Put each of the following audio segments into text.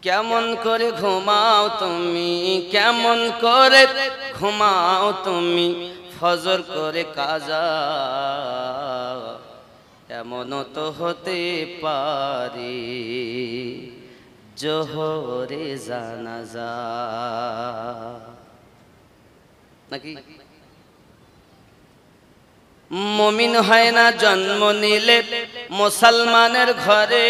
কেমন করে ঘুমাও তুমি, কেমন করে ঘুমাও তুমি, ফজর করে কাজা এমনও তো হতে পারে জোহরে জানাজা। নাকি মুমিন হয় না জন্ম নিলে মুসলমানের ঘরে,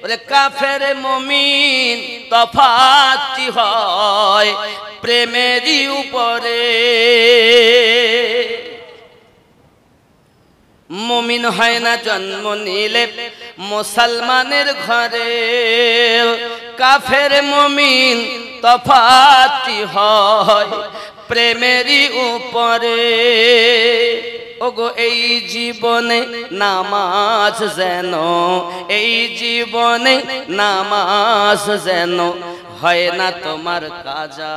ওরে কাফের মুমিন তফাৎ হয় প্রেমেরই উপরে। মুমিন হয় না জন্ম নিলে মুসলমানের ঘরে, কাফের মুমিন তফাৎ হয় প্রেমেরই উপরে। ওগো এই জীবনে নামাজ যেন, এই জীবনে নামাজ যেন হয় না তোমার কাজা,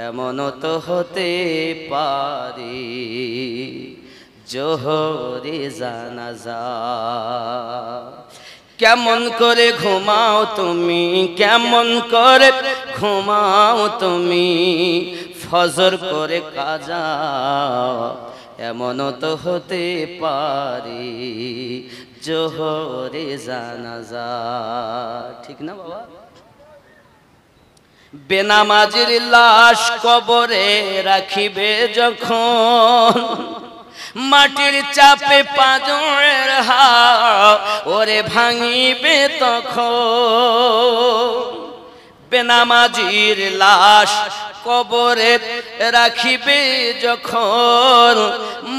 এমনও তো হতে পারে জোহরে জানাজা। কেমন করে ঘুমাও তুমি, কেমন করে ঘুমাও তুমি, ফজর করে কাজা এমনও তো হতে পারে জোহরে জানাজা। ঠিক না বাবা? বেনামাজির লাশ কবরে রাখিবে যখন, মাটির চাপে পাঁজরের হাড় ওরে ভাঙিবে তখন। বেনামাজির লাশ কবরে রাখিবে যখন,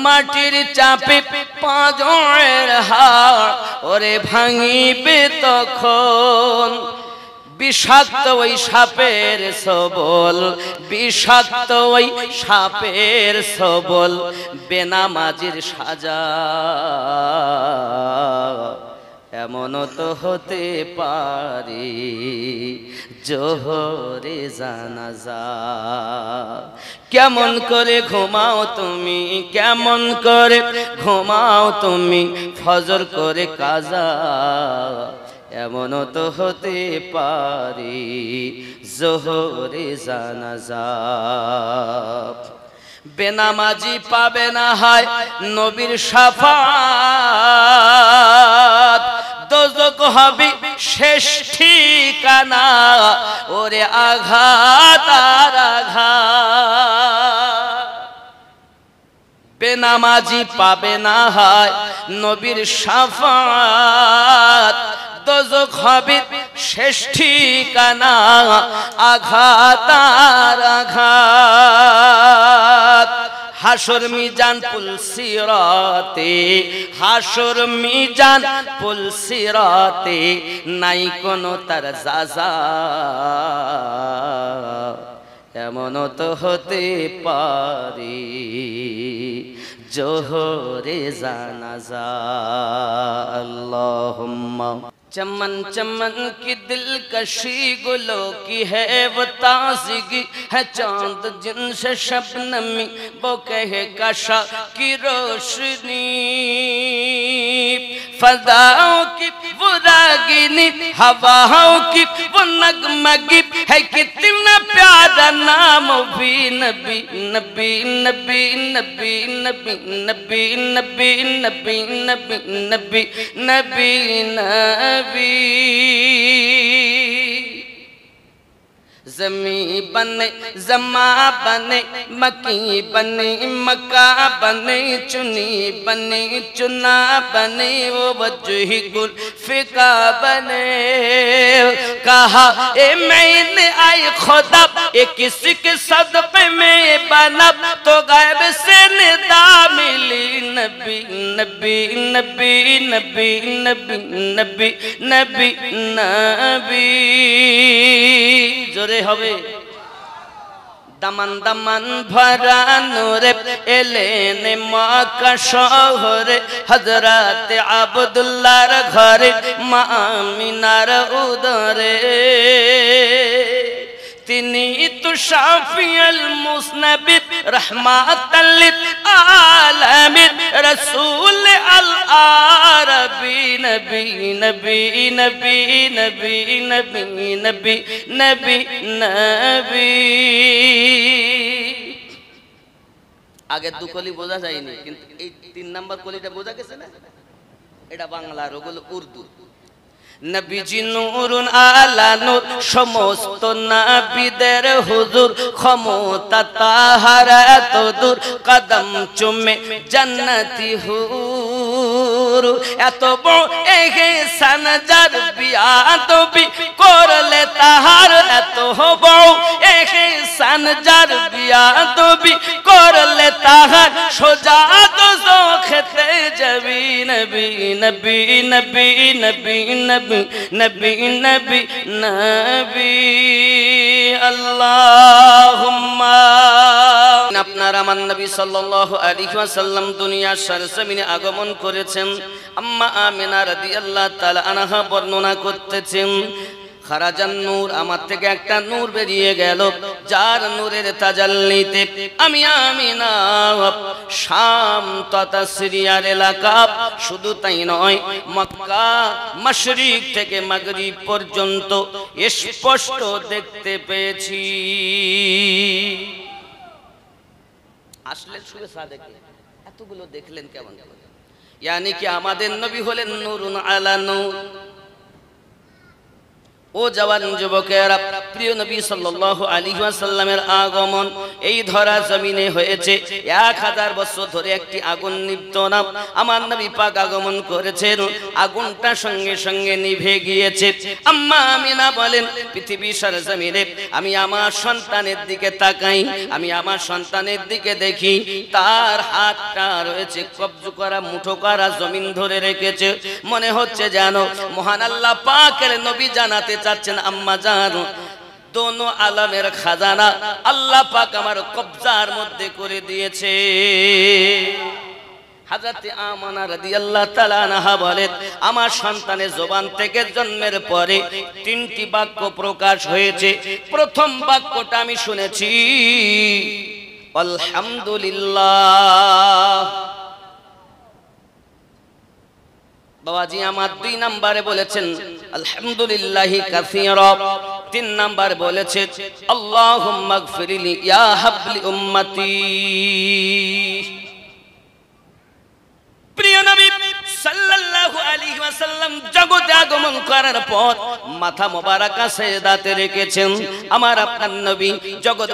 মাটির চাপে পাঁজরের হাড় ওরে ভাঙিবে তখন। বিষাক্ত ওই সাপের সবল, বিষাক্ত ওই সাপের সবল, বেনামাজির সাজা এমনও তো হতে পারে জোহরে জানাজা। কেমন করে ঘুমাও তুমি, কেমন করে ঘুমাও তুমি, ফজর করে কাজা এমনও তো হতে পারে জোহরে জানাজা। বেনামাজি পাবে না হয় নবীর শাফাত, দোজখ হবে শেষ ঠিকানা ওরে আঘাত আর আঘাত। বেনামাজি পাবে না হয় নবীর শাফাত, দোজখ হবে শেষ ঠিকানা আঘাত আর আঘাত। হাসর মিজান পুল সিরাতে, হাসর মিজান পুল সিরাতে নাই কোনো তার যাজা, এমনও তো হতে পারে জোহরে জানাজা। আল্লাহুম্মা चमन चमन की दिलकशी गुलों की है वो ताज़गी है, चांद जिनसे शबनमी वो कहे कशा की रोशनी। फज़ाओं की वो रागिनी, हवाओं की वो नगमगी है, कितना प्यारा नाम भी नबी नबी नबी नबी नबी नबी नबी नबी नबी नबी नबी नबी। ज़मी बने ज़मा बने, मकी बने मक्का बने, चुनी बने चुना बने, वो वजही गुल फिका बने। कहा ए मैंने आई खुदा ए किसी के सदक़े में बना, तो गैब से निदा मिली नबी नबी नबी नबी नबी नबी नबी नबी। जोरे হবে দামান দামান ভরা নূরে এলেন মক্কা শহরে, হযরত আব্দুল্লাহর ঘরে মা আমিনার উদরে। তিনি তো শাফিউল মুসনবিদ রহমাতাল লিল আলামিন, রাসূল আল আরবিন নবী নবী নবী নবী নবী নবী নবী নবী। আগের দু কলি বোঝা যায়নি, কিন্তু এই 3 নাম্বার কলিটা বোঝা গেছে না? এটা বাংলার, ওগুলো উর্দু। নবীজি নূরুন আলা নূর, সমস্ত নবীদের হুজুর, ক্ষমতা তাহার এত দূর, কদম চুমে জান্নাতি হুর। এত বড় ইহসান যার বিয়াদবি করলে তাহার, এত বড় ইহসান যার বিয়াদবি করলে তাহার, সোজা দোজখেতে যাবি। নবী নবী নবী নবী নবী নবী নবী নবী। আল্লাহুম্মা। আপনার আমার নবী সাল্লাল্লাহু আলাইহি ওয়াসাল্লাম দুনিয়ার সরজমিনে আগমন করেছেন। আম্মা আমিনা রাদিয়াল্লাহু তাআলা আনহা বর্ণনা করতেছেন, খারাজান নূর, আমার থেকে একটা নূর বেরিয়ে গেল, যার নূরের তাজাল্লিতে আমি আমিনা শাম তথা সিরিয়ার এলাকা, শুধু তাই নয়, মক্কা মাশরিক থেকে মাগরিব পর্যন্ত স্পষ্ট দেখতে পেয়েছি। আসলে শুয়ে সাদেকে এতগুলো দেখলেন কেমন করে? ইয়ানি কি আমাদের নবী হলেন নূরুন আলা নূর। ও জওয়ান যুবকেরা, প্রিয় নবী সাল্লাল্লাহু আলাইহি ওয়াসাল্লামের আগমন এই ধরা জমিনে হয়েছে। 1000 বছর ধরে একটি আগুন নিভত না, আমার নবী পাক আগমন করেছেন, আগুনটা সঙ্গে সঙ্গে নিভে গিয়েছে। আম্মা আমিনা বলেন, পৃথিবীর সরজমিনে আমি আমার সন্তানের দিকে তাকাই, আমি আমার সন্তানের দিকে দেখি, তার হাতটা রয়েছে কবজ করা, মুঠো করা, জমিন ধরে রেখেছে। মনে হচ্ছে যেন মহান আল্লাহ পাকের নবী জানাতে চাচ্ছেন, আম্মা জান, দোনো আলমের খাজানা আল্লাহ পাক আমার কবজার মধ্যে করে দিয়েছে। হযরত আমানা রাদিয়াল্লাহু তাআলা আনহা বলেন, আমার সন্তানের জবান থেকে জন্মের পরে 3টি বাক্য প্রকাশ হয়েছে। প্রথম বাক্যটা আমি শুনেছি, আলহামদুলিল্লাহ। বাবাজি আমার 2 নম্বরে বলেছেন আলহামদুলিল্লাহি কাসীরা, 3 নম্বর বলেছেন আল্লাহুম্মা গফিরলি ইয়া হাবলি উম্মতি। প্রিয় নবী সাল্লাল্লাহু আলাইহি ওয়াসাল্লাম জগতে আগমন করার পর মাথা মোবারকা সেজদাতে রেখেছেন। আমার আপনার নবী জগৎ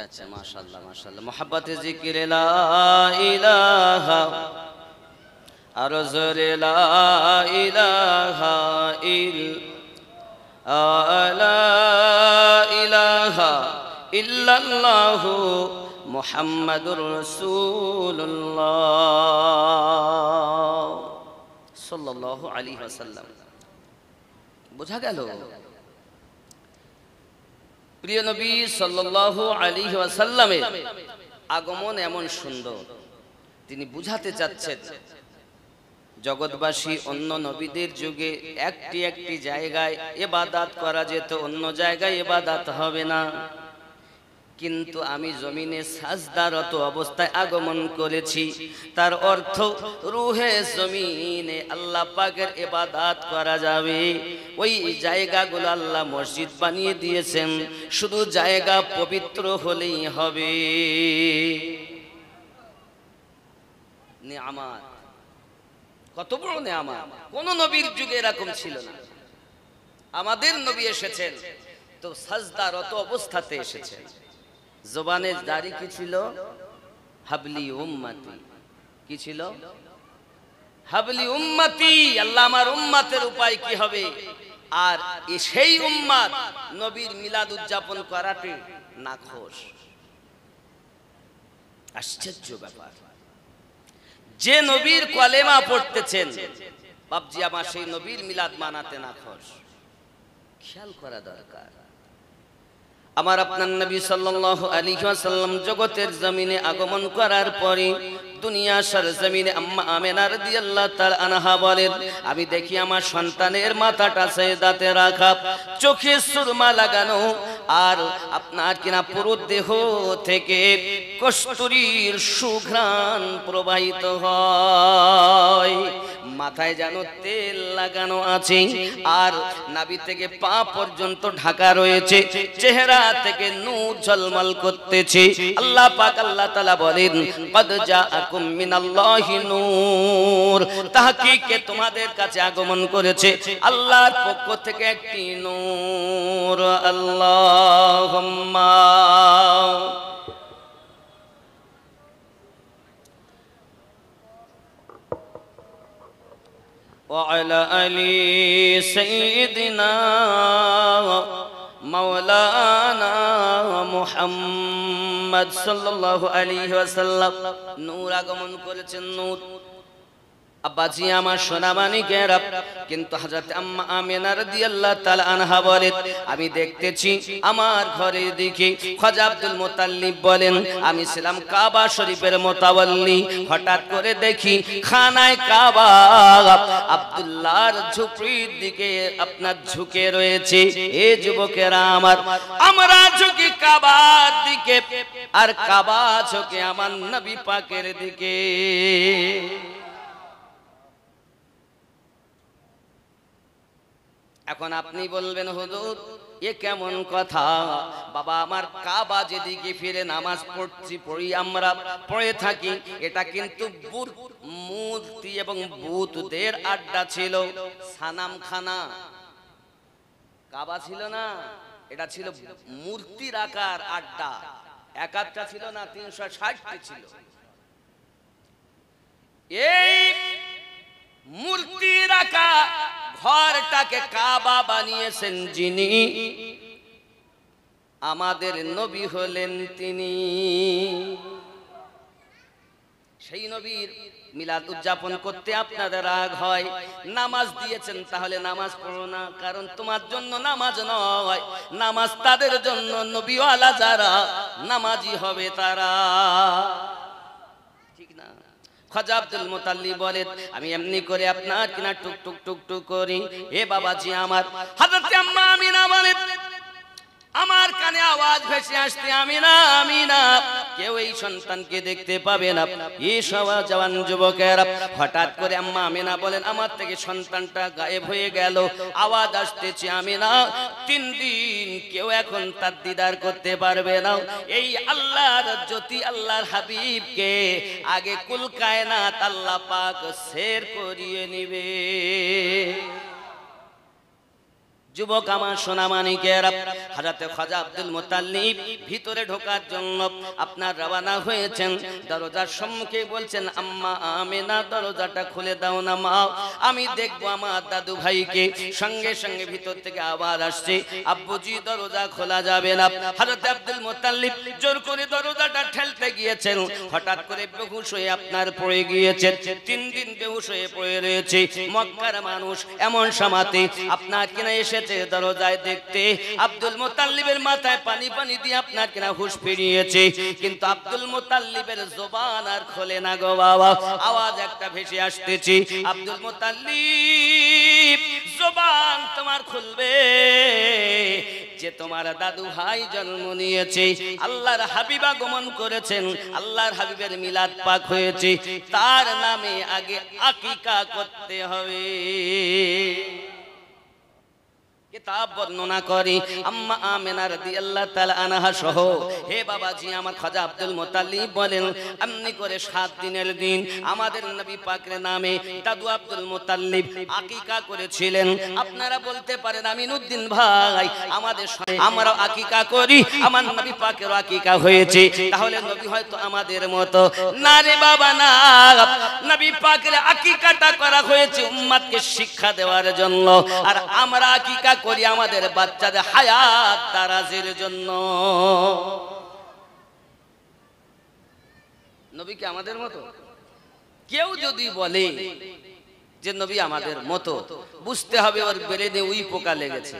আচ্ছা, মাশাআল্লাহ মাশাআল্লাহ। মোহাব্বতে জিকির লা ইলাহা, আর জোরে লা ইলাহা ইল্লাল্লাহ ইল্লাল্লাহু মুহাম্মাদুর রাসূলুল্লাহ সাল্লাল্লাহু আলাইহি ওয়াসাল্লাম। বোঝা গেল প্রিয় নবী সাল্লাল্লাহু আলাইহি ওয়াসাল্লামের আগমন এমন সুন্দর, তিনি বুঝাতে চাচ্ছেন জগৎবাসী অন্য নবীদের যুগে একটি একটি জায়গায় ইবাদত করা যেত, অন্য জায়গায় ইবাদত হবে না, কিন্তু আমি জমিনে সাজদারত অবস্থায় আগমন করেছি। তার অর্থ রূহে জমিনে আল্লাহ পাকের ইবাদত করা যাবে। ওই জায়গাগুলো আল্লাহ মসজিদ বানিয়ে দিয়েছেন, শুধু জায়গা পবিত্র হলেই হবে। নিয়ামত, কত বড় নিয়ামত! কোন নবীর যুগে এরকম ছিল না। আমাদের নবী এসেছেন তো সাজদারত অবস্থাতে এসেছেন। জবানে দাড়ি কি ছিল? হাবলি উম্মতি। কি ছিল? হাবলি উম্মতি। আল্লাহ আমার উম্মতের উপায় কি হবে? আর সেই উম্মত নবীর মিলাদ উদযাপন করাতে নাখোশ। আশ্চর্য ব্যাপার, যে নবীর কলেমা পড়তেছেন বাপজি আমার সেই নবীর মিলাদ মানাতে নাখোশ। খেয়াল করা দরকার। আমার আপনার নবী সাল্লাল্লাহু আলাইহি ওয়াসাল্লাম জগতের জমিনে আগমন করার পরে দুনিয়া সরজমিনে আম্মা আমেনা রাদিয়াল্লাহু তাআলা আনহা বলেন, আমি দেখি আমার সন্তানের মাথাটা সেজদাতে রাখা, চোখে সুরমা লাগানো, আর আপনার কিনা পুরো দেহ থেকে কস্তুরীর সুঘ্রাণ প্রবাহিত হয়, মাথায় যেন তেল লাগানো আছে, আর নাভি থেকে পা পর্যন্ত ঢাকা রয়েছে, চেহারা থেকে নূর ঝলমল করতেছে। আল্লাহ পাক আল্লাহ তাআলা বলেন, কদ জাআকুম মিনাল্লাহি নূর, তাহকিকে তোমাদের কাছে আগমন করেছে আল্লাহর পক্ষ থেকে একটি নূর। আল্লাহুম্মা وعلى آل سيدنا مولانا محمد صلى الله عليه وسلم। নূর আগমন করেছেন, নূর। আব্বাজি আমার সোনামানিকেরা, কিন্তু হযরত আম্মা আমিনা রাদিয়াল্লাহু তাআলা আনহা বলেন, আমি দেখতেছি আমার ঘরের দিকে খাজা আব্দুল মুত্তালিব বলেন, আমি ছিলাম কাবা শরীফের মুতাওয়াল্লি, হঠাৎ করে দেখি খানায় কাবা আব্দুল্লাহর ঝুপড়ির দিকে আপনার ঝুঁকে রয়েছে। এ যুবকেরা আমার, আমরা ঝুঁকি কাবার দিকে, আর কাবা ঝুঁকে আমার নবী পাকের দিকে। এখন আপনি বলবেন, হুজুর এ কেমন কথা? বাবা আমার কাবা যেদিকে ফিরে নামাজ পড়ি আমরা, পড়ে থাকি, এটা কিন্তু মূর্তি এবং বুতদের আড্ডা ছিল, সানামখানা। কাবা ছিল না, এটা ছিল মূর্তি রাখার আড্ডা। এক আড্ডা ছিল না, 360টি ছিল। এই মূর্তি রাখা ঘরটাকে কাবা বানিয়েছেন যিনি, আমাদের নবী হলেন তিনি। সেই নবীর মিলাদ উদযাপন করতে আপনাদের রাগ হয়। নামাজ দিয়েছেন, তাহলে নামাজ পড়ো না, কারণ তোমার জন্য নামাজ নয়, নামাজ তাদের জন্য, নবীওয়ালা যারা নামাজি হবে তারা। ঠিক না? খাজা আব্দুল মুত্তালিব বলেন, আমি এমনি করে আপনার কিনা টুক টুক টুক টুক করি। এ বাবাজি আমার, হযরত আম্মা আমিনা বলেন, আমার কানে আওয়াজ ভেসে আসতে, আমিনা আমিনা, কেউ এই সন্তানকে দেখতে পাবে না। এই সব জওয়ান যুবকেরা, হঠাৎ করে আম্মা আমিনা বলেন, আমার থেকে সন্তানটা গায়েব হয়ে গেল, আওয়াজ আসতেছে আমিনা, 3 দিন কেউ এখন তার দিদার করতে পারবে না। এই আল্লাহর জ্যোতি, আল্লাহর হাবিবকে আগে কুল কায়নাত আল্লাহ পাক শের করিয়ে নিবে। যুবক আমার সোনামানিকেরা, হযরত খাজা আব্দুল মুত্তালিব ভিতরে ঢোকার জন্য আপনার রওনা হয়েছেন। দরজার সম্মুখে বলছেন, আম্মা আমিনা দরজাটা খুলে দাও না মা, আমি দেখবো আমার দাদু ভাইকে। সঙ্গে সঙ্গে ভিতর থেকে আওয়াজ আসছে, আব্বুজি দরজা খোলা যাবে না। হযরত আব্দুল মুত্তালিব জোর করে দরজাটা ঠেলতে গিয়েছেন, হঠাৎ করে বেহুশ হয়ে আপনার পড়ে গিয়েছেন। 3 দিন বেহুশ হয়ে পড়ে রয়েছে। মক্কার মানুষ এমন সময়তে আপনার কিনা এসে দরজায় দেখতে, আব্দুল মুত্তালিবের মাথায় পানি পানি দিয়ে আপনার কিনা হুঁশ ফিরিয়েছে, কিন্তু আব্দুল মুত্তালিবের জবান আর খোলে না গো বাবা। আওয়াজ একটা ভেসে আসতেছে, আব্দুল মুত্তালিব জবান তোমার খুলবে যে তোমার দাদু ভাই জন্ম নিয়েছে, আল্লাহর হাবিব আগমন করেছেন, আল্লাহর হাবিবের মিলাদ পাক হয়েছে, তার নামে আগে আকিকা করতে হবে। কিতাব বর্ণনা করে আম্মা আমিনা রাদিয়াল্লাহু তাআলা আনহা সহ, হে বাবাজি আমার খাজা আব্দুল মুত্তালিব বলেন, এমনি করে 7 দিনের দিন আমাদের নবী পাকের নামে দাদু আব্দুল মুত্তালিব আকিকা করেছিলেন। আপনারা বলতে পারেন, আমিনউদ্দিন ভাই আমাদের আমরা আকিকা করি, আমার নবী পাকের আকিকা হয়েছে, তাহলে নবী হয়তো আমাদের মতো না রে বাবা না। নবী পাকের আকিকাটা করা হয়েছে উম্মতকে শিক্ষা দেওয়ার জন্য, আর আমরা আকিকা করি আমাদের বাচ্চাদের হায়াত দারাজের জন্য। নবী কি আমাদের মতো? কেউ যদি বলে যে নবী আমাদের মতো, বুঝতে হবে ওর ব্রেনে ওই পোকা লেগেছে।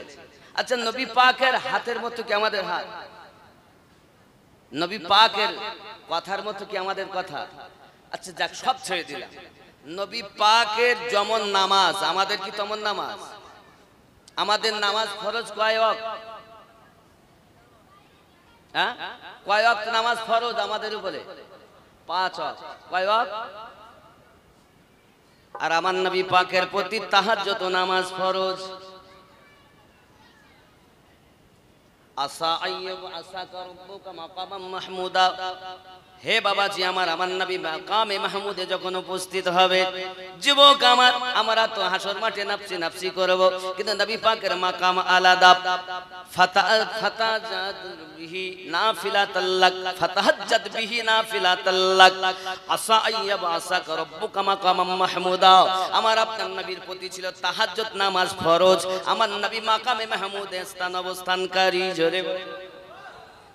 আচ্ছা, নবী পাকের হাতের মতো কি আমাদের হাত? নবী পাকের কথার মতো কি আমাদের কথা? আচ্ছা যাক, সব ছেড়ে দিলাম। নবী পাকের যেমন নামাজ, আমাদের কি তেমন নামাজ? আমাদের নামাজ ফরজ কয় ওয়াক্ত? হ্যাঁ, কয় ওয়াক্ত নামাজ ফরজ আমাদের উপরে? 5 ওয়াক্ত। কয় ওয়াক্ত? আর আমার নবী পাকের প্রতি তাহাজ্জুদ নামাজ ফরজ। আসা আইয়ুব আসাকা রাব্বুকা মাকামান মাহমুদা, হে বাবাজি আমার নবী মাকামে মাহমুদে যখন উপস্থিত হবে, যুবক আমরা তো হাসর মাঠে নাফসি নাফসি করব, কিন্তু নবী পাকের মাকাম আলাদা। ফাতাহাজ্জাদ বিহি নাফিলাতাল্লাক, ফাতাহাজ্জাদ বিহি নাফিলাতাল্লাক, আসা আইয়ুব আসাকা রাব্বুকা মাকামান মাহমুদা। আমার আপনার নবীর প্রতি ছিল তাহাজ্জুদ নামাজ ফরজ, আমার নবী মাকামে মাহমুদে স্থান অবস্থানকারী। জোরে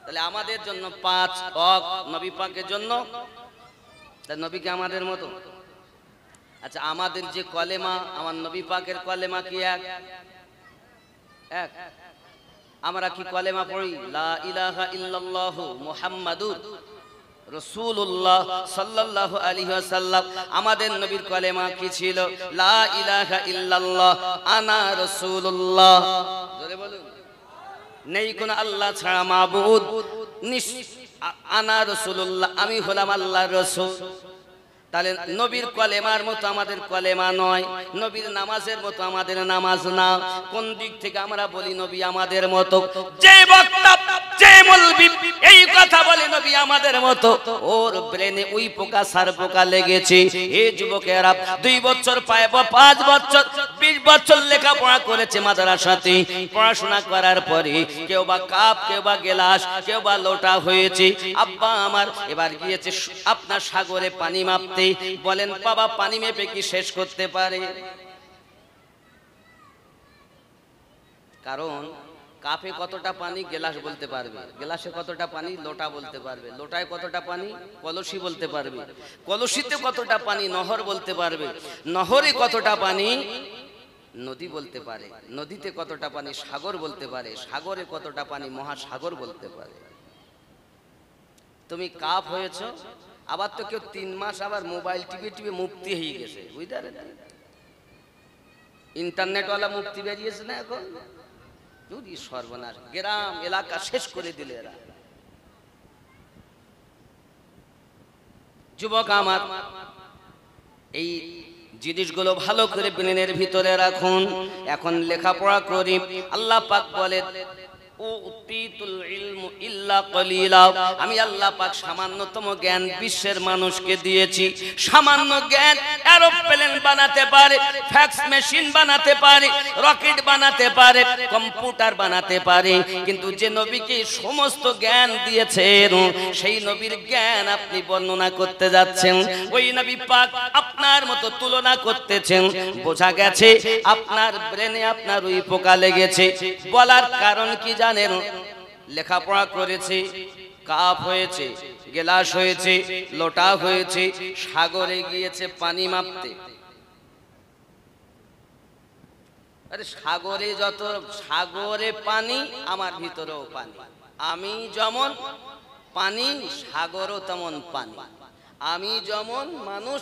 তাহলে আমাদের জন্য 5 ওয়াক্ত, নবী পাকের জন্য। তাই নবীকে আমাদের মতো। আচ্ছা আমাদের যে কলেমা, আমার নবী পাকের কলেমা কি এক? আমরা কি কলেমা পড়ি? লা ইলাহা ইল্লাল্লাহু মুহাম্মাদুর রাসূলুল্লাহ সাল্লাল্লাহু আলাইহি ওয়াসাল্লাম। আমাদের নবীর কলেমা কি ছিল? লা ইলাহা ইল্লাল্লাহ আনা রাসূলুল্লাহ। জোরে বলুন। নেই কোন আল্লাহ ছাড়া মাবুদ, আনা রাসূলুল্লাহ, আমি হলাম আল্লাহর রাসূল। তাহলে নবীর কলেমার মতো আমাদের কলেমা নয়, নবীর নামাজের মতো আমাদের নামাজ না। কোন দিক থেকে আমরা বলি নবী আমাদের মতো? যে বক্তা, যে মৌলবি এই কথা বলে নবী আমাদের মতো, ওর ব্রেনে ওই পোকা সার পোকা লেগেছে। এই যুবকেরা 2 বছর পায় 5 বছর 20 বছর লেখাপড়া করেছে মাদ্রাসাতে। পড়াশোনা করার পরে কেউ বা কাপ, কেউ বা গেলাস, কেউ বা লোটা হয়েছে। আব্বা আমার এবার গিয়েছে আপনার সাগরে পানি মাপতে। বলেন বাবা, পানি মেপে কি শেষ করতে পারে? কারণ কাপে কতটা পানি গেলাস বলতে পারবে, গেলাসে কতটা পানি লোটা বলতে পারবে, লোটায় কতটা পানি কলসি বলতে পারবে, কলসিতে কতটা পানি নহর বলতে পারবে, নহরে কতটা পানি নদী বলতে পারে, নদীতে কতটা পানি সাগর বলতে পারে, সাগরে কতটা পানি মহাসাগর বলতে পারে। তুমি কাপ হয়েছো, আবার তো কেউ 3 মাস আবার মোবাইল টিপে মুক্তি হয়ে গেছে, বুঝলেন? ইন্টারনেটওয়ালা মুক্তি বেরিয়েছে না এখন। যদি সর্বনাশ, গ্রাম এলাকা শেষ করে দিলে এরা। যুবক আমার, এই জিনিসগুলো ভালো করে ব্রেনের ভিতরে রাখুন। এখন লেখাপড়া করি, আল্লাহ পাক বলেন আমি আল্লাহ পাক সামান্যতম জ্ঞান বিশ্বের মানুষকে দিয়েছি। সামান্য জ্ঞান এরোপ্লেন বানাতে পারে, ফ্যাক্স মেশিন বানাতে পারে, রকেট বানাতে পারে, কম্পিউটার বানাতে পারে, কিন্তু যে নবীকে সমস্ত জ্ঞান দিয়েছেন সেই নবীর জ্ঞান আপনি বর্ণনা করতে যাচ্ছেন, ওই নবী পাক আপনার মতো তুলনা করতেছেন। বোঝা গেছে আপনার ব্রেনে আপনার ওই পোকা লেগেছে। বলার কারণ কি জানেন? লেখাপড়া করেছে, কাপ হয়েছে, গেলাস হয়েছে, লোটা হয়েছে, সাগরে গিয়েছে পানি মাপতে। আরে সাগরে যত সাগরে পানি, আমার ভিতরেও পানি। আমি যেমন পানি, সাগরও তেমন পানি। আমি যেমন মানুষ,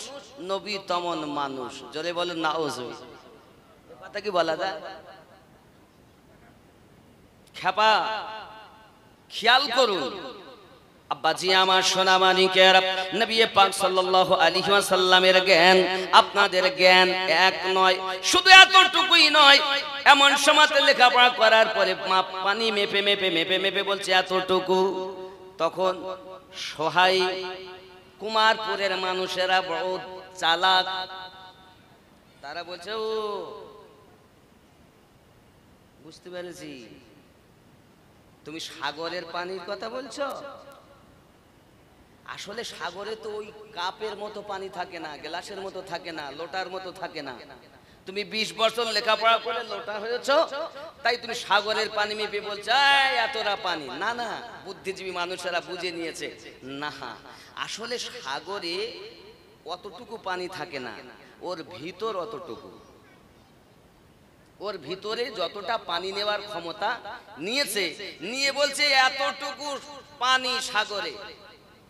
নবী তেমন মানুষ। জোরে বলেন নাউজুবিল্লাহ। কথা কি বলা যায়? খেপা খেয়াল করুন আব্বাজি আমার, সোনা মানিকের, নবী পাক সাল্লাল্লাহু আলাইহি ওয়াসাল্লামের জ্ঞান আপনাদের জ্ঞান এক নয়। শুধু এতটুকুই নয়, এমন সময়তে লেখাপড়া করার পরে পানি মেপে মেপে মেপে মেপে বলছে এতটুকু। তখন সহায় কুমারপুরের মানুষেরা বড় চালাক, তারা বলছে ও বুঝতে পেরেছি, তুমি সাগরের পানির কথা বলছো। আসলে সাগরে তো ওই কাপের মতো পানি থাকে না, গ্লাসের মতো থাকে না, লোটার মতো থাকে না। তুমি 20 বছর লেখাপড়া করে লোটা হয়েছো, তাই তুমি সাগরের পানি মেপে বলছো এতটা পানি। না না, বুদ্ধিজীবী মানুষেরা বুঝে নিয়েছে, না আসলে সাগরে অতটুকু পানি থাকে না, ওর ভিতর অতটুকু। ওর ভিতরে যতটা পানি নেওয়ার ক্ষমতা নিয়েছে, নিয়ে বলছে এতটুকু পানি সাগরে।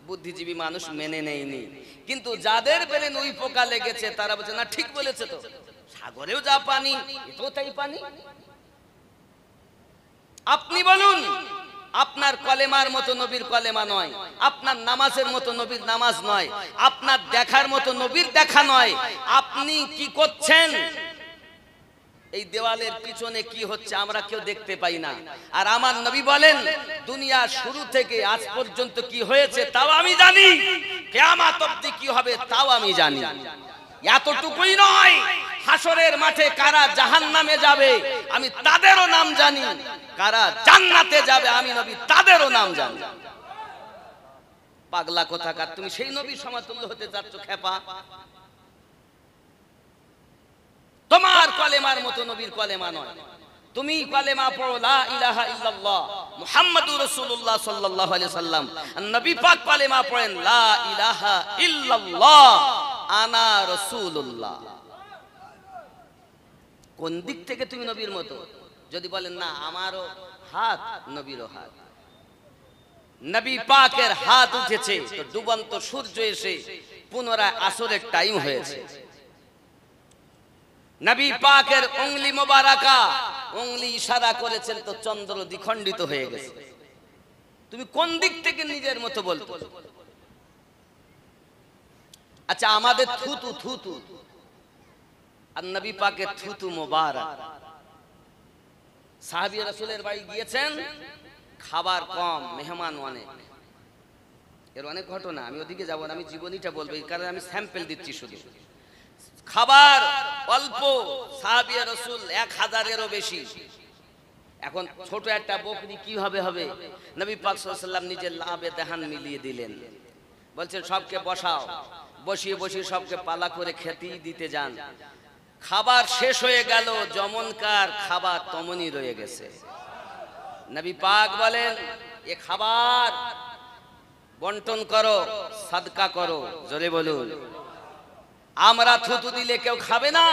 বুদ্ধিজীবী মানুষ মেনে নেয়নি, কিন্তু যাদের ব্রেন ওই পোকা লেগেছে তারা বলছে না ঠিক বলেছে, তো সাগরেও যা পানি এটাও তাই পানি। আপনি বলুন, আপনার কলেমার মতো নবীর কলেমা নয়, আপনার নামাজের মতো নবীর নামাজ নয়, আপনার দেখার মতো নবীর দেখা নয়। আপনি কি করছেন? এই দেওয়ালের পিছনে কি হচ্ছে আমরা কেউ দেখতে পাই না। আর আমার নবী বলেন দুনিয়া শুরু থেকে আজ পর্যন্ত কি হয়েছে তাও আমি জানি, কিয়ামত অবধি কি হবে তাও আমি জানি। এতটুকুই নয়, হাসরের মাঠে কারা জাহান্নামে যাবে আমি তাদেরও নাম জানি, কারা জান্নাতে যাবে আমি নবী তাদেরও নাম জানি। পাগলা কোথাকার, তুমি সেই নবীর সমতুল্য হতে যাচ্ছ খেপা। তোমার কলেমার মতো নবীর কলেমা নয়। তুমি কলেমা পড়ো লা ইলাহা ইল্লাল্লাহ মুহাম্মাদুর রাসূলুল্লাহ সাল্লাল্লাহু আলাইহি সাল্লাম, আর নবী পাক কলেমা পড়েন লা ইলাহা ইল্লাল্লাহ আনা রাসূলুল্লাহ। কোন দিক থেকে তুমি নবীর মতো? যদি বলেন না আমারও হাত নবীরও হাত, নবী পাকের হাত উঠেছে তো ডুবন্ত সূর্য এসে পুনরায় আসরের টাইম হয়েছে। নবী পাকের উংলি মোবারকা, উংলি ইশারা করেছেন তো চন্দ্র দ্বিখণ্ডিত হয়ে গেছে। তুমি কোন দিক থেকে নিজের মতো বলতো? আচ্ছা, আমাদের থুতু থুতু আর নবী পাকের থুতু মোবারক। সাহাবী রাসূলের বাড়ি গিয়েছেন, খাবার কম, মেহমান অনেক। এর অনেক ঘটনা, আমি ওদিকে যাব না, আমি জীবনীটা বলবো, এই কারণে আমি স্যাম্পল দিচ্ছি শুধু। খাবার অল্প, সাহাবী রাসূল 1000-এরও বেশি। এখন ছোট একটা বকরি কিভাবে হবে? নবী পাক সাল্লাল্লাহু আলাইহি ওয়াসাল্লাম নিজের লাভে দেহান মিলিয়ে দিলেন, বলছেন সবকে বসাও, বসিয়ে বসিয়ে সবকে পালা করে খেতেই দিতে যান। খাবার শেষ হয়ে গেল, যেমনকার খাবার তেমনই রয়ে গেছে। নবী পাক বলেন এ খাবার বন্টন করো, সাদকা করো। জোরে বলুন। আমরা থুতু দিলে কেউ খাবে না,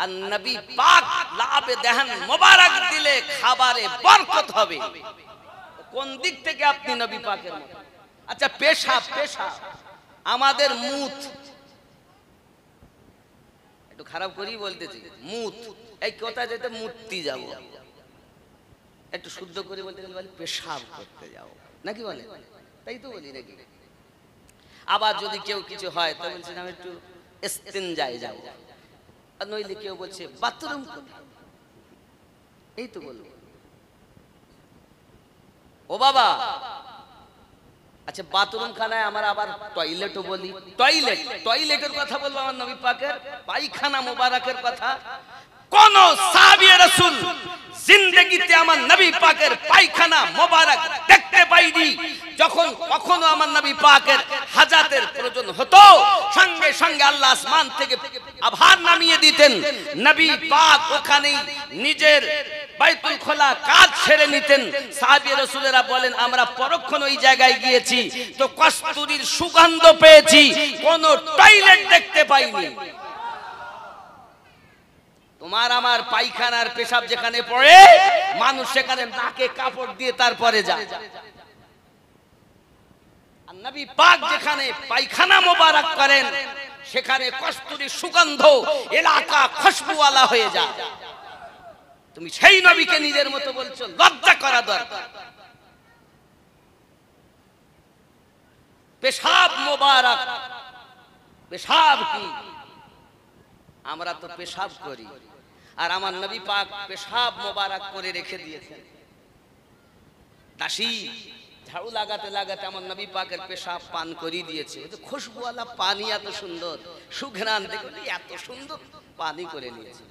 আর নবী পাক লাভে দেহান মোবারক দিলে খাবারে বরকত হবে। কোন দিক থেকে আপনি নবী পাকের মতো? আচ্ছা, পেশাব, পেশাব আমাদের মুত, একটু খারাপ করেই বলতেছি, মুত, এই কোথায় যেতে মুততি যাব, একটু শুদ্ধ করে বলতে গেলে বলে পেশাব করতে যাও, নাকি বলে? তাই তো বলি নাকি? আবার যদি কেউ কিছু হয় তো বলছে আমি একটু ইস্তিনজায় যাব, আর নইলে কেউ বলছে বাথরুম কোথায়, এই তো বলবো। ও বাবা, আচ্ছা বাথরুম খানায় আমার আবার টয়লেটও বলি, টয়লেট, টয়লেটের কথা বলবো আমার নবী পাকের পায়খানা মোবারকের কথা। কোন সাহাবী রাসূল জিন্দেগিতে আমার নবী পাকের পায়খানা মোবারক দেখতে পাইনি। যখন কখনো আমার নবী পাকের হাজাতের প্রয়োজন হতো, সঙ্গে সঙ্গে আল্লাহ আসমান থেকে আভার নামিয়ে দিতেন, নবী পাক ওখানেই নিজের বাইতুল খোলা কাজ ছেড়ে নিতেন। সাহাবী রাসূলেরা বলেন আমরা পরক্ষণ ওই জায়গায় গিয়েছি তো কস্তুরীর সুগন্ধ পেয়েছি, কোন টয়লেট দেখতে পাইনি। তোমার আমার পায়খানার পেশাব যেখানে পড়ে, মানুষ সেখানে নাকে কাপড় দিয়ে তারপরে যায়। আর নবী পাক যেখানে পায়খানা মোবারক করেন সেখানে কস্তুরীর সুগন্ধ এলাকা খুশবুওয়ালা হয়ে যায়। তুমি সেই নবীকে নিজের মতো বলছো, লজ্জা করা দরকার। পেশাব মোবারক, পেশাব কি? আমরা তো পেশাব করি, আর আমার নবী পাক পেশাব মোবারক করে রেখে দিয়েছেন। দাসী ঝাড়ু লাগাতে লাগাতে আমার নবী পাকের পেশাব পান করিয়ে দিয়েছে। খুশবুওয়ালা পানি, এত সুন্দর সুঘ্রাণ, দেখুন এত সুন্দর পানি করে নিয়েছে।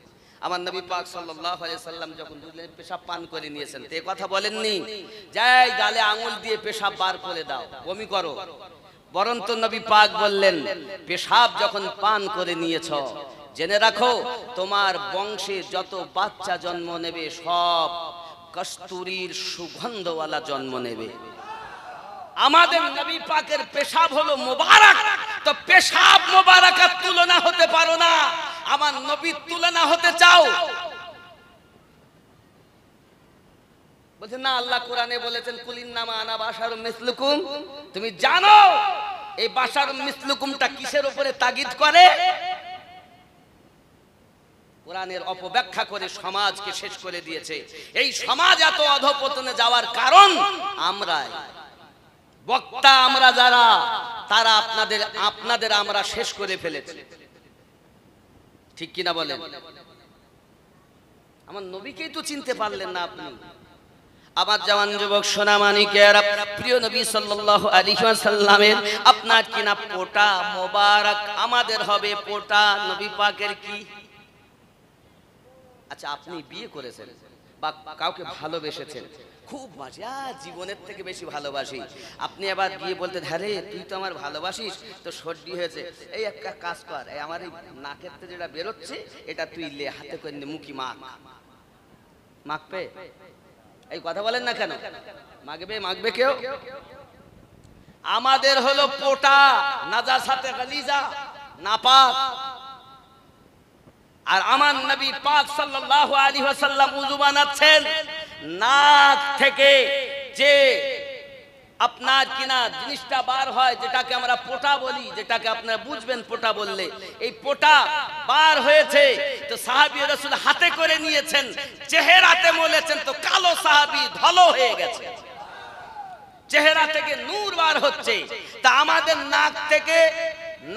আমার নবী পাক সাল্লাল্লাহু আলাইহি সাল্লাম যখন দুধের পেশাব পান করে নিয়েছেন, তো কথা বলেননি যাই গালে আঙুল দিয়ে পেশাব বার করে দাও, বমি করো। বরঞ্চ নবী পাক বললেন পেশাব যখন পান করে নিয়েছ, জেনে রাখো তোমার বংশে যত বাচ্চা জন্ম নেবে সব কস্তুরীর সুগন্ধওয়ালা জন্ম নেবে। আমাদের নবী পাকের পেশাব হলো মোবারক, তো পেশাব মোবারকের তুলনা হতে পারো না। আমার নবীর তুলনা হতে চাও, বলছে না, আল্লাহ কোরআনে বলেছেন কুলিন নামা আনা বাশারুম মিসলুকুম। তুমি জানো এই বাশারুম মিসলুকুমটা কিসের উপরে তাগিদ করে? কোরআনের অপব্যাখ্যা করে সমাজকে শেষ করে দিয়েছে। এই সমাজ এত অধঃপতনে যাওয়ার কারণ আমরাই, বক্তা আমরা যারা, তারা আপনাদের আমরা শেষ করে ফেলেছি। ঠিক কিনা বলেন? আমার নবীকেই তো চিনতে পারলেন না আপনি। আমার জওয়ান যুবক সোনামানিকেরা, প্রিয় নবী সাল্লাল্লাহু আলাইহি ওয়াসাল্লামের আপনার কিনা পোটা মোবারক আমাদের হবে পোটা নবী পাকের কি? আচ্ছা, আপনি বিয়ে করেছেন বা কাউকে ভালোবেসেছেন, খুব বাসি, জীবনের থেকে বেশি ভালোবাসি, আপনি আবার গিয়ে বলতে হ্যাঁ রে তুই তো আমার ভালোবাসিস, তো সর্দি হয়েছে, এই একটা কাজ কর, এই আমার এই নাকের থেকে যেটা বেরোচ্ছে এটা তুই লে, হাতে করে মুখি মাখবে। এই কথা বলেন না কেন? মাখবে কেউ? আমাদের হলো পোটা নাজাসাতে গালিজা, নাপাক। আর আমার নবী পাক সাল্লাল্লাহু আলাইহি ওয়াসাল্লাম ওযু বানাচ্ছেন, নাক থেকে যে আপনার কিনা জিনিসটা বার হয়, যেটাকে আমরা পোটা বলি, যেটাকে আপনারা বুঝবেন পোটা বললে, এই পোটা বার হয়েছে তো সাহাবী রাসূল হাতে করে নিয়েছেন, চেহারাতে মলেছেন, তো কালো সাহাবী ধলো হয়ে গেছে, চেহারা থেকে নূর বার হচ্ছে। তা আমাদের নাক থেকে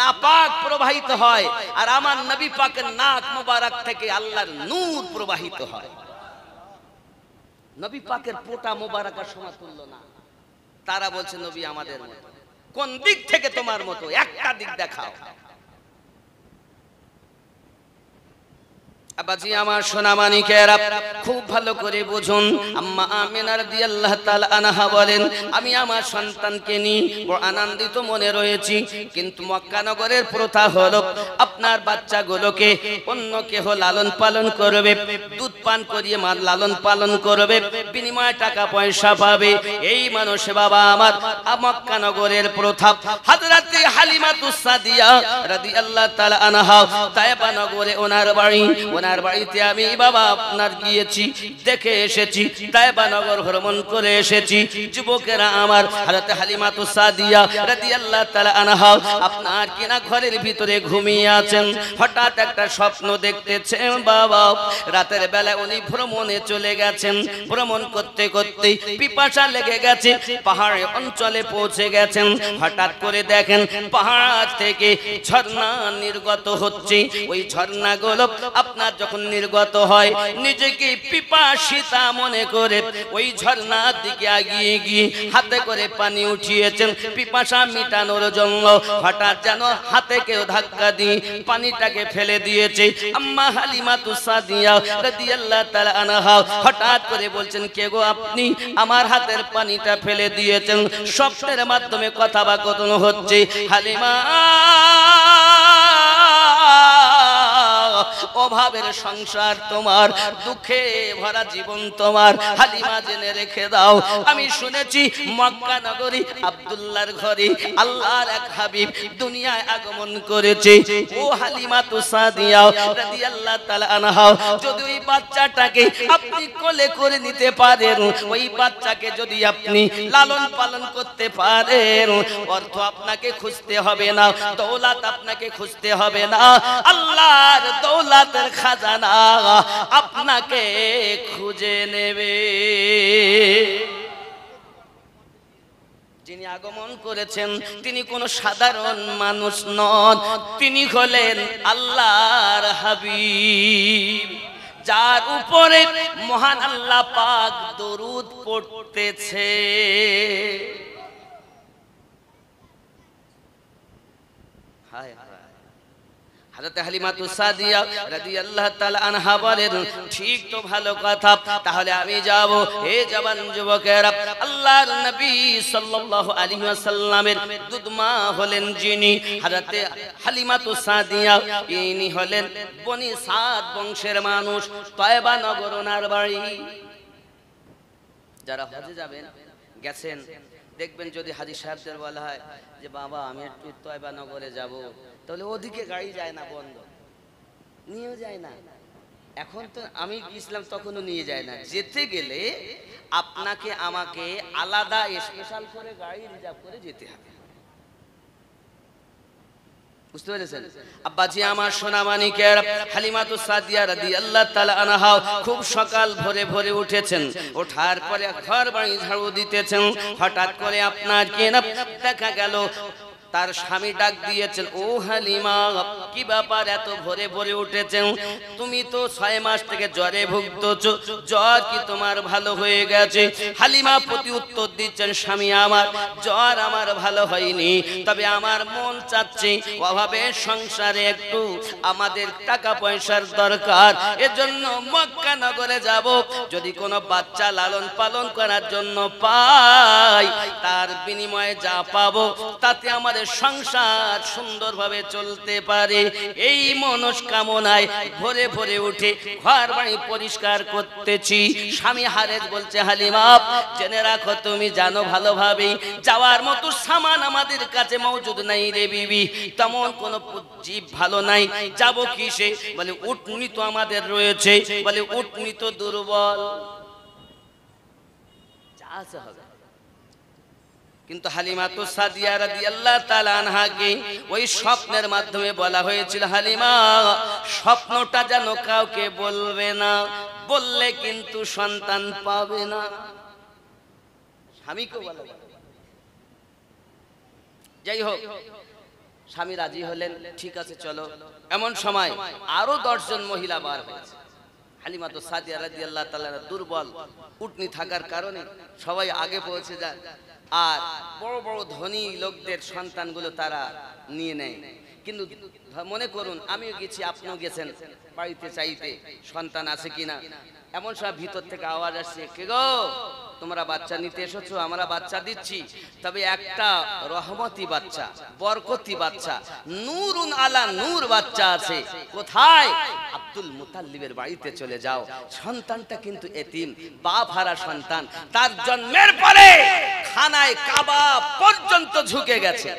নাপাক প্রবাহিত হয়, আর আমার নবী পাকের নাক মুবারক থেকে আল্লাহর নূর প্রবাহিত হয়। নবী পাকের পোটা মুবারকের সমতুল্য না। তারা বলছে নবী আমাদের মতো। কোন দিক থেকে তোমার মতো? একটা দিক দেখাও। আবাজি আমার সোনামানিকেরা, খুব ভালো করে বুঝুন। আম্মা আমিনা রাদিয়াল্লাহু তাআলা আনহা বলেন, আমি আমার সন্তানকে নিয়ে বড় আনন্দিত মনে রয়েছি, কিন্তু মক্কা নগরের প্রথা হলো আপনার বাচ্চাগুলোকে অন্য কেহ লালন পালন করবে, দুধ পান করিয়ে লালন পালন করবে, বিনিময়ে টাকা পয়সা পাবে। এই মানুষ বাবা আমার মক্কা নগরের প্রথা। হযরত হালিমাতুস সাদিয়া রাদিয়াল্লাহু তাআলা আনহা তায়েবা নগরে ওনার বাড়ি, ওনার বাড়িতে আমি বাবা আপনার গিয়েছি, দেখে এসেছি, তায়েবা নগর ভ্রমণ করে এসেছি। যুবকেরা আমার, হযরত হালিমাতুস সাদিয়া রাদিয়াল্লাহু তাআলা আনহা আপনার কিনা ঘরের ভিতরে ঘুমিয়ে আছেন। হঠাৎ একটা স্বপ্ন দেখতেছেন বাবা। রাতের বেলা উনি ভ্রমণে চলে গেছেন, ভ্রমণ করতে করতে পিপাসা লেগে গেছে, পাহাড়ে অঞ্চলে পৌঁছে গেছেন। হঠাৎ করে দেখেন পাহাড় থেকে ঝর্ণা নির্গত হচ্ছে। ওই ঝর্ণাগুলো আপনার যখন নির্গত হয়, নিজেকে পিপাসিতা মনে করে ওই ঝর্ণার দিকে এগিয়ে গিয়ে হাতে করে পানি উঠিয়েছেন পিপাসা মিটানোর জন্য। হঠাৎ যেন হাতে কেউ ধাক্কা দিয়ে পানিটাকে ফেলে দিয়েছে। আম্মা হালিমাতুস সাদিয়া রাদিয়াল্লাহু তাআলা আনহা হঠাৎ করে বলছেন, কে গো আপনি? আমার হাতের পানিটা ফেলে দিয়েছেন। স্বপ্নের মাধ্যমে কথাবার্তা হচ্ছে, হালিমা অভাবের সংসার তোমার, দুঃখে ভরা জীবন তোমার, হালিমা জেনে রেখে দাও, আমি শুনেছি মক্কা নগরী আব্দুল্লাহর ঘরে আল্লাহর এক হাবিব দুনিয়ায় আগমন করেছে। ও হালিমাতুস সাদিয়া রাদিয়াল্লাহু তাআলা আনহা, যদি ওই বাচ্চাটাকে আপনি কোলে করে নিতে পারেন, ওই বাচ্চাকে যদি আপনি লালন পালন করতে পারেন, অর্থ আপনাকে খুঁজতে হবে না, দৌলত আপনাকে খুঁজতে হবে না, আল্লাহর দৌলতের খাজানা আপনাকে খুঁজে নেবে। যিনি আগমন করেছেন তিনি কোন সাধারণ মানুষ নন, তিনি হলেন আল্লাহর হাবিব, যার উপরে মহান আল্লাহ পাক দরুদ পড়তেছে। হায় হযরত হালিমাতুস সাদিয়া রাদিয়াল্লাহু তাআলা আনহা বলেন, ঠিক তো ভালো কথা, তাহলে আমি যাব। হে জওয়ান যুবকেরা, আল্লাহর নবী সাল্লাল্লাহু আলাইহি ওয়াসাল্লামের দুধমা হলেন যিনি, হযরত হালিমাতুস সাদিয়া, ইনি হলেন বনি সাদ বংশের মানুষ, তয়বা নগর ওনার বাড়ি। যারা হজে যাবেন গেছেন, দেখবেন যদি হাজী সাহেবদের বলা হয় যে বাবা আমি একটু তয়বা নগরে যাব, তাহলে ওদিকে গাড়ি যায় না, বন্ধ, নিয়েও যায় না। এখন তো আমি গিয়েছিলাম তখনও নিয়ে যায় না, যেতে গেলে আপনাকে আমাকে আলাদা স্পেশাল করে গাড়ি রিজার্ভ করে যেতে হবে, বুঝতে পেরেছেন? আব্বাজি আমার সোনা মানিকের, হালিমাতু সাদিয়া রাদিয়াল্লাহু তাআলা আনহা খুব সকাল ভোরে ভোরে উঠেছেন, ওঠার পরে ঘর বাড়ি ঝাড়ু দিতেছেন, হঠাৎ করে আপনার কেনা দেখা গেল তার স্বামী ডাক দিয়েছেন, ও হালিমা কি ব্যাপার এত ভোরে ভোরে উঠেছেন? তুমি তো 6 মাস থেকে জ্বরে ভুগতেছো, জ্বর কি তোমার ভালো হয়ে গেছে? হালিমা প্রতি উত্তর দিচ্ছেন, স্বামী আমার জ্বর আমার ভালো হয়নি, তবে আমার মন চাচ্ছে অভাবে সংসারে একটু আমাদের টাকা পয়সার দরকার, এজন্য মক্কা নগরে যাব, যদি কোনো বাচ্চা লালন পালন করার জন্য পাই তার বিনিময়ে যা পাবো তাতে আমার সংসার সুন্দরভাবে চলতে পারে। এই মনস্কামনায় ভোরে ভোরে উঠে ঘর বাড়ি পরিষ্কার করতেছি। স্বামী হারেজ বলছে, হালিমা জেনে রাখো, তুমি জানো ভালোভাবে যাওয়ার মতো সামান আমাদের কাছে মজুদ নাই রে বিবি, তেমন কোন জীব ভালো নাই, যাব কিসে? বলে উটনি তো আমাদের রয়েছে, বলে উটনি তো দুর্বল, যা আছে হবে। কিন্তু হালিমাতু সাদিয়া রাদিয়াল্লাহু তাআলা আনহাকে ওই স্বপ্নের মাধ্যমে বলা হয়েছিল, হালিমা স্বপ্নটা যেন কাউকে বলবে না, বললে কিন্তু সন্তান পাবে না। স্বামীকে বলা, যাই হোক স্বামী রাজি হলেন, ঠিক আছে চলো। এমন সময় আরো 10 জন মহিলা বার হয়েছে। হালিমাতু সাদিয়া রাদিয়াল্লাহু তাআলা দুর্বল, উটনি থাকার কারণে সবাই আগে পৌঁছে যায়, আর বড় বড় ধনী লোকদের সন্তানগুলো তারা নিয়ে নেয়। কিন্তু মনে করুন আমিও গেছি, আপনিও গেছেন বাড়িতে চাইতে সন্তান আছে কিনা, এমন সব ভিতর থেকে আওয়াজ আসছে, কে গো তোমরা বাচ্চা নিতে এসেছো? আমরা বাচ্চা দিচ্ছি, তবে একটা রহমতি বাচ্চা, বরকতি বাচ্চা, নূরুন আলা নূর বাচ্চা আছে, কোথায়? আব্দুল মুতাল্লিবের বাড়িতে চলে যাও। সন্তানটা কিন্তু এতিম, বাপ হারা সন্তান, তার জন্মের পরে খানায় কাবা পর্যন্ত ঝুঁকে গেছে।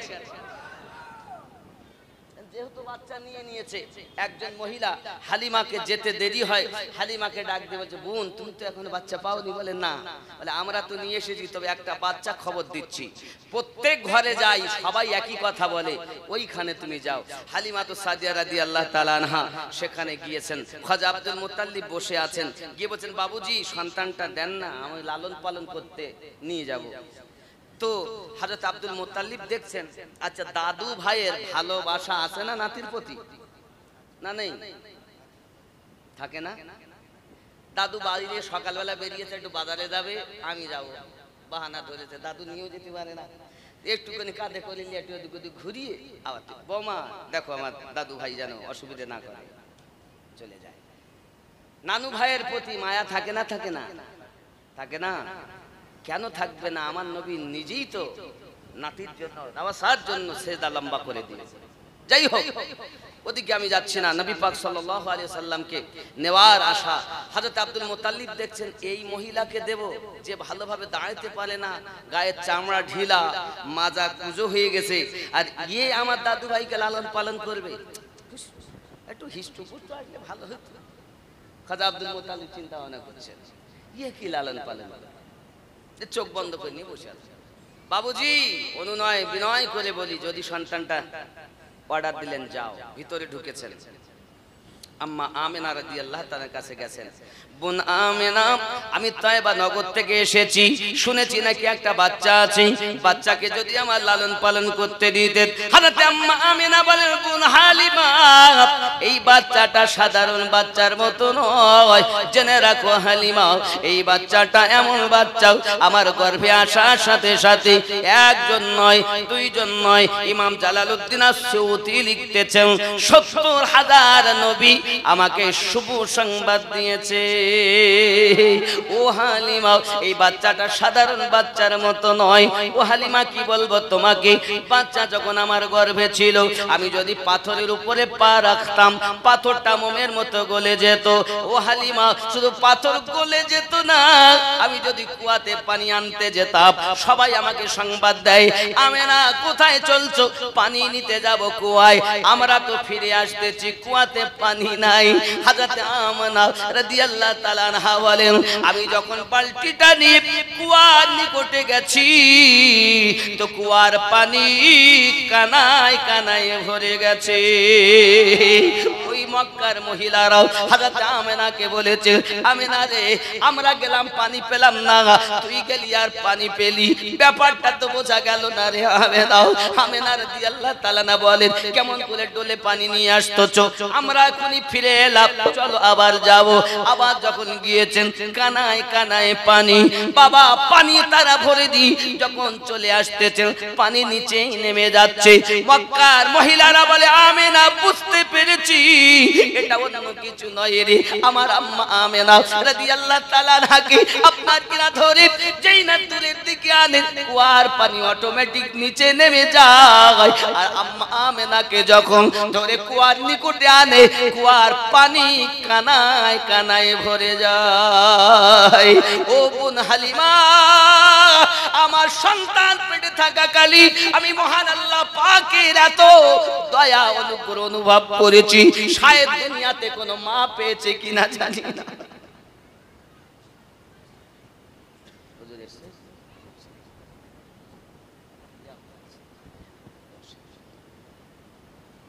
যেহেতু বাচ্চা নিয়ে নিয়েছে, একজন মহিলা হালিমাকে যেতে দেরি হয়, হালিমাকে ডাক দিয়ে বলছে, বোন তুমি তো এখনো বাচ্চা পাওনি? বলে না। বলে আমরা তো নিয়ে এসেছি, তবে একটা বাচ্চা খবর দিচ্ছি, প্রত্যেক ঘরে যাই সবাই একই কথা বলে, ওইখানে তুমি যাও। হালিমাতু সাদিয়া রাদিয়াল্লাহু তাআলা আনহা সেখানে গিয়েছেন, খাজা আব্দুল মুতাল্লিব বসে আছেন, গিয়ে বলছেন, বাবুজি সন্তানটা দেন না, আমি লালন পালন করতে নিয়ে যাব। তো হযরত আব্দুল মুতাল্লিব দেখছেন, আচ্ছা দাদু ভাইয়ের ভালোবাসা আছে না নাতির প্রতি? না নেই, থাকে না? দাদু বাড়িতে সকালবেলা বেরিয়েছে, একটু বাজারে যাবে, আমি যাব, বাহানা ধরেছে, দাদু নিয়েও যেতে পারে না, একটুখানি কাঁধে করে নিয়ে একটু ওদিক ওদিক ঘুরিয়ে আবার বৌমা দেখো আমার দাদু ভাই যেন অসুবিধা না করে, চলে যায়। নানু ভাইয়ের প্রতি মায়া থাকে না? থাকে না? থাকে না? কেন থাকবে না? আমার নবী নিজেই তো নাতির জন্য নওয়াসার জন্য সেজদা লম্বা করে দিয়েছে। যাই হোক, ওদিকে আমি যাচ্ছি না, নবী পাক সাল্লাল্লাহু আলাইহি সাল্লামকে নেওয়ার আশা। হযরত আব্দুল মুতাল্লিব দেখছেন এই মহিলাকে দেব, যে ভালোভাবে দাঁড়াতে পারে না, গায়ের চামড়া ঢিলা, মাজা কুজো হয়ে গেছে, আর ইয়ে আমার দাদু ভাইকে লালন পালন করবে, একটু হিষ্টপুষ্ট আসলে ভালো হতো। খাজা আব্দুল মুতাল্লিব চিন্তা ভাবনা করছেন, ইয়ে কি লালন পালন? চোখ বন্ধ করে নিয়ে বসে আছে। বাবুজি অনুনয় বিনয় করে বলি, যদি সন্তানটা অর্ডার দিলেন, যাও। ভিতরে ঢুকেছেন, আম্মা আমেনা রাদিয়াল্লাহু তাআলার কাছে গেছেন, বোন আমেনা আমি তয়বা নগর থেকে এসেছি, শুনেছি নাকি একটা বাচ্চা আছে, বাচ্চাকে যদি আমার লালন পালন করতে দিতেন। হযরত আম্মা আমেনা বলেন, বোন হালিমা এই বাচ্চাটা সাধারণ বাচ্চার মতো নয়, জেনে রাখো হালিমা এই বাচ্চাটা এমন বাচ্চা, আমার গর্ভে আসার সাথে সাথে একজন নয়, দুইজন নয়, ইমাম জালালউদ্দিন আস-সুয়ুতি লিখতেছেন ৭০,০০০ নবী আমাকে শুভ সংবাদ দিয়েছে। ও হালিমা এই বাচ্চাটা সাধারণ বাচ্চার মতো নয়। ও হালিমা কি বলবো তোমাকে, বাচ্চা যখন আমার গর্ভে ছিল, আমি যদি পাথরের উপরে পা রাখতাম, পাথরটা মোমের মতো গলে যেত। ও হালিমা শুধু পাথর গলে যেত না, আমি যদি কুয়াতে পানি আনতে যেতাম, সবাই আমাকে সংবাদ দেয়, আমেনা কোথায় চলছো? পানি নিতে যাব কুয়ায়। আমরা তো ফিরে আসতেছি, কুয়াতে পানি নাই। হযরত আমিনা রাদিয়াল্লাহু তাআলা আনহা বলেন, আমি যখন বালতিটা নিয়ে কুয়ার নিকটে গেছি তো কুয়ার পানি কানায় কানায় ভরে গেছে। ওই মক্কার মহিলারাও হযরত আমিনাকে বলেছে, আমিনা রে, আমরা গেলাম পানি পেলাম না, তুই গেলি আর পানি পেলি, ব্যাপারটা তো বোঝা গেল না রে আমিনা। আমিনা রাদিয়াল্লাহু তাআলা না বলেন, কেমন করে ডোলে পানি নিয়ে আসতেছো? আমরা এখনই ফিরে এলাম, চলো আবার যাব। আবার যখন গিয়েছেন কানায় কানায় পানি, বাবা পানি তারা ভরে দি যখন চলে আসতেছে পানি নিচে নেমে যাচ্ছে। মক্কার মহিলারা বলে, আমিনা বুঝতে পেরেছি এটা অন্য কিছু নয় রে, আমার আম্মা আমিনা রাদিয়াল্লাহু তাআলা আনহাকে আপনার কিনা ধরে যেই না দূরের দিকে আনে কুয়ার পানি অটোমেটিক নিচে নেমে যায়। আর আম্মা আমিনাকে যখন ধরে কুয়ার নিকটে আনে কুয়ার পানি কানায় কানায় ভরে যায়। ও বোন হালিমা, আমার সন্তান পেটে থাকা কালী আমি মহান আল্লাহ পাকের এত দয়া অনুগ্রহ অনুভব করেছি, শায়দ দুনিয়াতে কোনো মা পেয়েছে কিনা জানি না।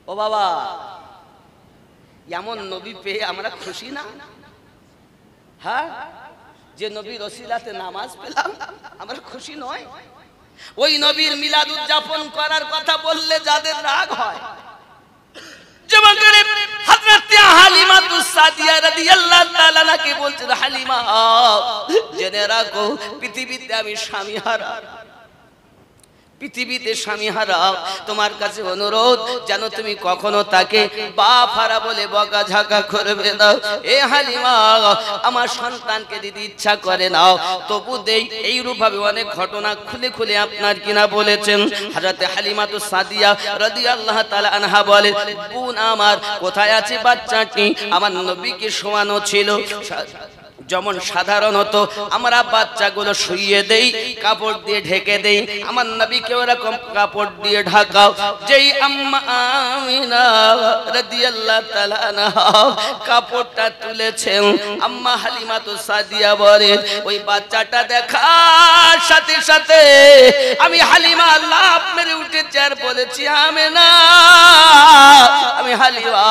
ও বাবা, এমন নবী পেয়ে আমরা খুশি না? হ্যাঁ, যে নবীর ওসিলাতে নামাজ পেলাম আমরা খুশি নয়? ওই নবীর মিলাদ উদযাপন করার কথা বললে যাদের রাগ হয়, হযরত হালিমা সাদিয়া রাদিয়াল্লাহু তাআলা নাকি বলছেন, হালিমা জেনে রাখো পৃথিবীতে আমি স্বামীহারা, পৃথিবীতে স্বামীহারা। তোমার কাছে অনুরোধ যেন তুমি কখনো তাকে বাপ হারা বলে বকাঝকা করবে না। এ হালিমা, আমার সন্তানকে দিদি ইচ্ছা করে নাও তবু দেই, এইরূপ ভাবে অনেক ঘটনা খুলে খুলে আপনার কিনা বলেছেন। হযরত হালিমা সাদিয়া রাদিয়াল্লাহু তাআলা আনহা বলে, বোন আমার কোথায় আছে বাচ্চাটি? আমার নবীকে শোয়ানো ছিল। যেমন সাধারণত আমরা বাচ্চাগুলো শুইয়ে দেই, কাপড় দিয়ে ঢেকে দেই, আমার নবীকে ওরকম কাপড় দিয়ে ঢাকাও। যেই আম্মা আমিনা রাদিয়াল্লাহু তাআলা আনহা কাপড়টা তুলেছেন, আম্মা হালিমা সাদিয়া বলেন, ওই বাচ্চাটা দেখার সাথে সাথে আমি হালিমা লাফ মেরে উঠেছি আর বলেছি, আমিনা, আমি হালিমা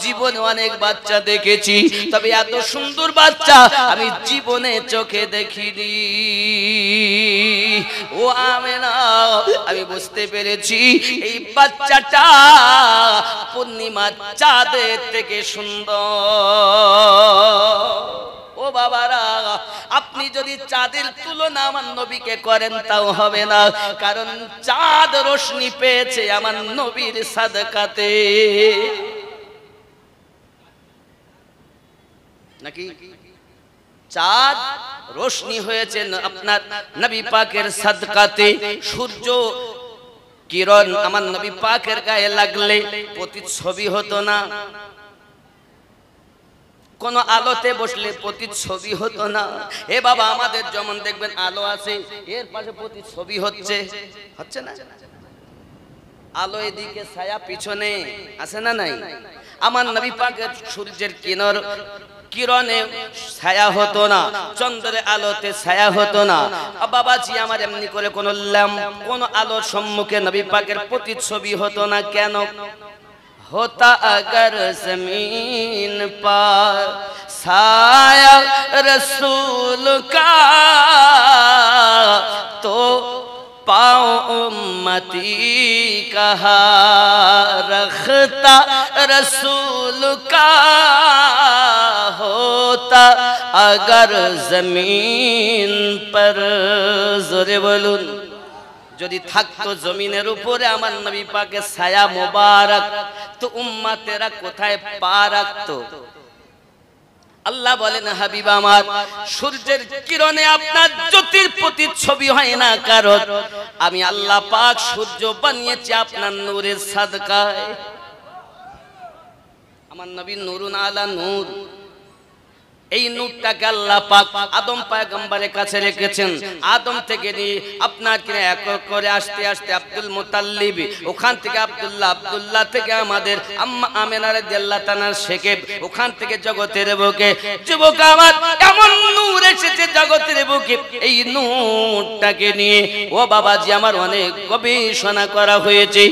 জীবনে অনেক বাচ্চা দেখেছি, তবে এত সুন্দর বাচ্চা আমি জীবনে চোখে দেখিনি। ও আমিনা, আমি বুঝতে পেরেছি এই বাচ্চাটা পূর্ণিমার চাঁদের থেকে সুন্দর। ও বাবারা, আপনি যদি চাঁদের তুলনা আমার নবীকে করেন তাও হবে না, কারণ চাঁদ রোশনি পেয়েছে আমার নবীর সাদকাতে। নাকি চাঁদ রোশনি হয়েছে আপনার নবী পাকের সাদকাতে। সূর্য কিরণ আমার নবী পাকের গায়ে লাগলে প্রতিচ্ছবি হতো না, কোন আলোতে বসলে প্রতিচ্ছবি হতো না। এ বাবা, আমাদের যেমন দেখবেন আলো আছে, এর পাশে প্রতিচ্ছবি হচ্ছে না? আলো এদিকে, ছায়া পিছনে, আছে না নাই? আমার নবী পাকের সূর্যের কিরণে ছায়া হতো না, চন্দ্রের আলোতে ছায়া হতো না। বাবাজি আমার এমনি করে কোন ল্যাম্প, কোন আলোর সম্মুখে নবী পাকের প্রতিচ্ছবি হতো না। কেন? होता अगर जमीन पर साया रसूल का तो पाओ उम्मती कहा रखता रसूल का होता अगर जमीन पर। जोरे बोलून, যদি থাকতো জমিনের উপরে আমার নবী পাকের ছায়া মোবারক, তো উম্মতেরা কোথায় পা রাখতো? আল্লাহ বলেন, হাবিব আমার, সূর্যের কিরণে আপনার জ্যোতির প্রতিচ্ছবি হয় না, কারণ আমি আল্লাহ পাক সূর্য বানিয়েছি আপনার নূরের সাদকায়। আমার নবী নূরুন আলা নূর, এই নূরটাকে আল্লাহ পাক আদম পয়গম্বরের কাছে রেখেছেন। আদম থেকে নিয়ে আপনার কিনা এক করে আস্তে আস্তে আব্দুল মুতাল্লিব, ওখান থেকে আব্দুল্লাহ, আব্দুল্লাহ থেকে আমাদের আম্মা আমেনা রাদিয়াল্লাহু তাআলার শেকেব, ওখান থেকে জগতের বুকে যুবক আমার এমন নূর এসেছে জগতের বুকে। এই নূরটাকে নিয়ে ও বাবাজি আমার অনেক গবেষণা করা হয়েছে।